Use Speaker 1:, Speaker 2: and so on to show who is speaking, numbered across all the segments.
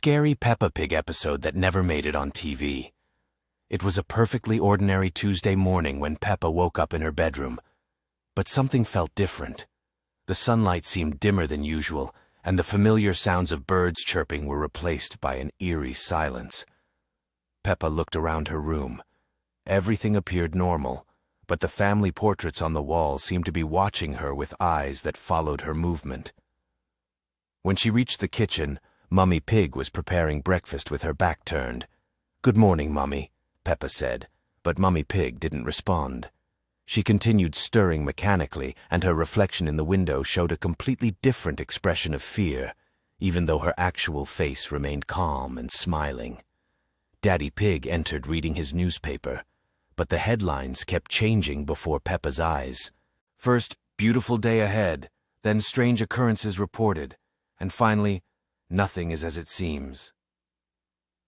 Speaker 1: scary Peppa Pig episode that never made it on TV. It was a perfectly ordinary Tuesday morning when Peppa woke up in her bedroom. But something felt different. The sunlight seemed dimmer than usual, and the familiar sounds of birds chirping were replaced by an eerie silence. Peppa looked around her room. Everything appeared normal, but the family portraits on the wall seemed to be watching her with eyes that followed her movement. When she reached the kitchen, Mummy Pig was preparing breakfast with her back turned. "Good morning, Mummy," Peppa said, but Mummy Pig didn't respond. She continued stirring mechanically, and her reflection in the window showed a completely different expression of fear, even though her actual face remained calm and smiling. Daddy Pig entered reading his newspaper, but the headlines kept changing before Peppa's eyes. First, beautiful day ahead, then strange occurrences reported, and finally, nothing is as it seems.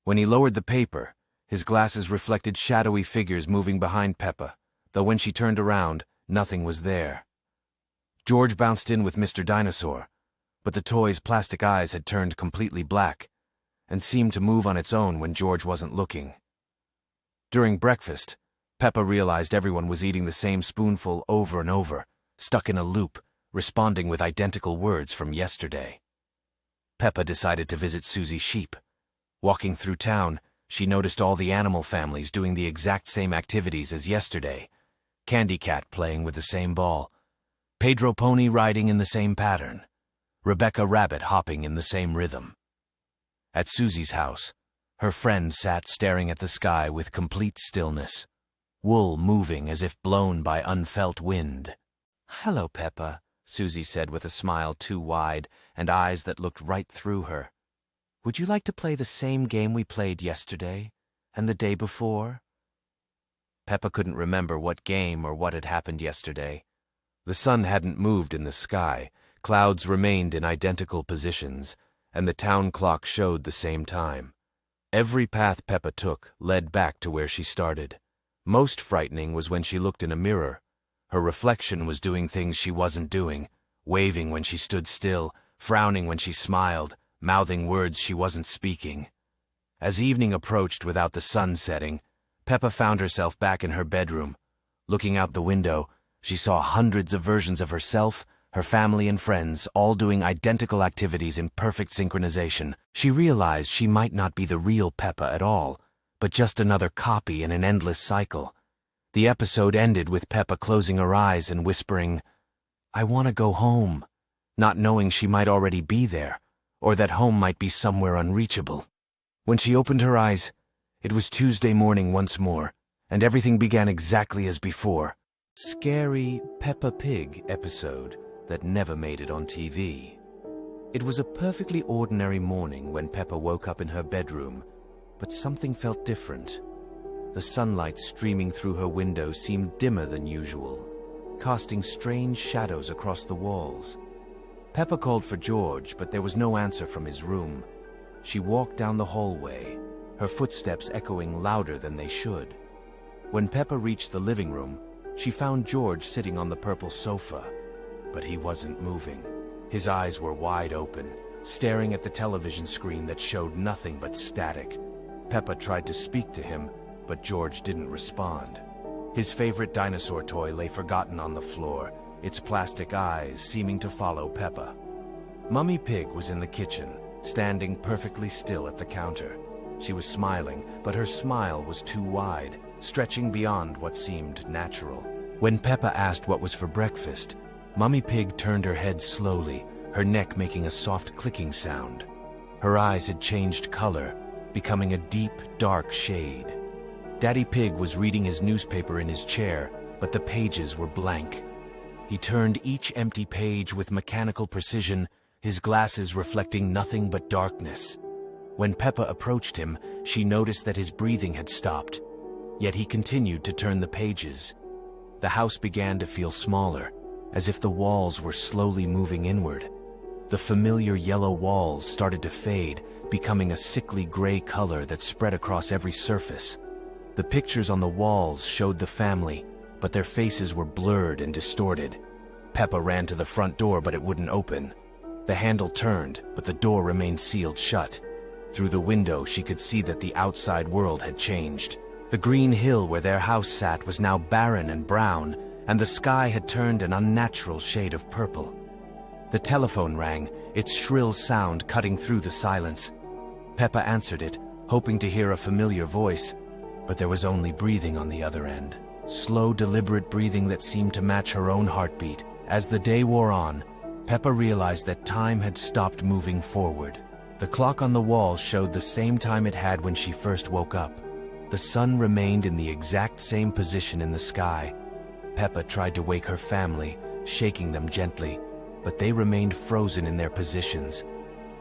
Speaker 1: When he lowered the paper, his glasses reflected shadowy figures moving behind Peppa, though when she turned around, nothing was there. George bounced in with Mr. Dinosaur, but the toy's plastic eyes had turned completely black and seemed to move on its own when George wasn't looking. During breakfast, Peppa realized everyone was eating the same spoonful over and over, stuck in a loop, responding with identical words from yesterday. Peppa decided to visit Susie's sheep. Walking through town, she noticed all the animal families doing the exact same activities as yesterday. Candy Cat playing with the same ball, Pedro Pony riding in the same pattern, Rebecca Rabbit hopping in the same rhythm. At Susie's house, her friend sat staring at the sky with complete stillness, wool moving as if blown by unfelt wind. "Hello, Peppa," Susie said with a smile too wide and eyes that looked right through her. "Would you like to play the same game we played yesterday and the day before?" Peppa couldn't remember what game or what had happened yesterday. The sun hadn't moved in the sky, clouds remained in identical positions, and the town clock showed the same time. Every path Peppa took led back to where she started. Most frightening was when she looked in a mirror. Her reflection was doing things she wasn't doing, waving when she stood still, frowning when she smiled, mouthing words she wasn't speaking. As evening approached without the sun setting, Peppa found herself back in her bedroom. Looking out the window, she saw hundreds of versions of herself, her family and friends, all doing identical activities in perfect synchronization. She realized she might not be the real Peppa at all, but just another copy in an endless cycle. The episode ended with Peppa closing her eyes and whispering, "I want to go home," not knowing she might already be there, or that home might be somewhere unreachable. When she opened her eyes, it was Tuesday morning once more, and everything began exactly as before. Scary Peppa Pig episode that never made it on TV. It was a perfectly ordinary morning when Peppa woke up in her bedroom, but something felt different. The sunlight streaming through her window seemed dimmer than usual, casting strange shadows across the walls. Peppa called for George, but there was no answer from his room. She walked down the hallway, her footsteps echoing louder than they should. When Peppa reached the living room, she found George sitting on the purple sofa, but he wasn't moving. His eyes were wide open, staring at the television screen that showed nothing but static. Peppa tried to speak to him, but George didn't respond. His favorite dinosaur toy lay forgotten on the floor, its plastic eyes seeming to follow Peppa. Mummy Pig was in the kitchen, standing perfectly still at the counter. She was smiling, but her smile was too wide, stretching beyond what seemed natural. When Peppa asked what was for breakfast, Mummy Pig turned her head slowly, her neck making a soft clicking sound. Her eyes had changed color, becoming a deep, dark shade. Daddy Pig was reading his newspaper in his chair, but the pages were blank. He turned each empty page with mechanical precision, his glasses reflecting nothing but darkness. When Peppa approached him, she noticed that his breathing had stopped, yet he continued to turn the pages. The house began to feel smaller, as if the walls were slowly moving inward. The familiar yellow walls started to fade, becoming a sickly gray color that spread across every surface. The pictures on the walls showed the family, but their faces were blurred and distorted. Peppa ran to the front door, but it wouldn't open. The handle turned, but the door remained sealed shut. Through the window, she could see that the outside world had changed. The green hill where their house sat was now barren and brown, and the sky had turned an unnatural shade of purple. The telephone rang, its shrill sound cutting through the silence. Peppa answered it, hoping to hear a familiar voice, but there was only breathing on the other end. Slow, deliberate breathing that seemed to match her own heartbeat. As the day wore on, Peppa realized that time had stopped moving forward. The clock on the wall showed the same time it had when she first woke up. The sun remained in the exact same position in the sky. Peppa tried to wake her family, shaking them gently, but they remained frozen in their positions.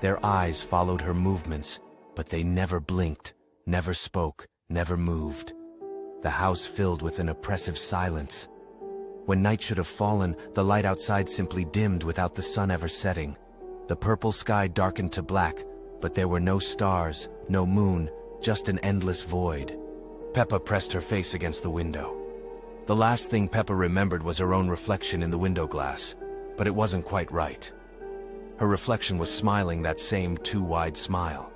Speaker 1: Their eyes followed her movements, but they never blinked, never spoke, never moved. The house filled with an oppressive silence. When night should have fallen, the light outside simply dimmed without the sun ever setting. The purple sky darkened to black, but there were no stars, no moon, just an endless void. Peppa pressed her face against the window. The last thing Peppa remembered was her own reflection in the window glass, but it wasn't quite right. Her reflection was smiling that same too wide smile.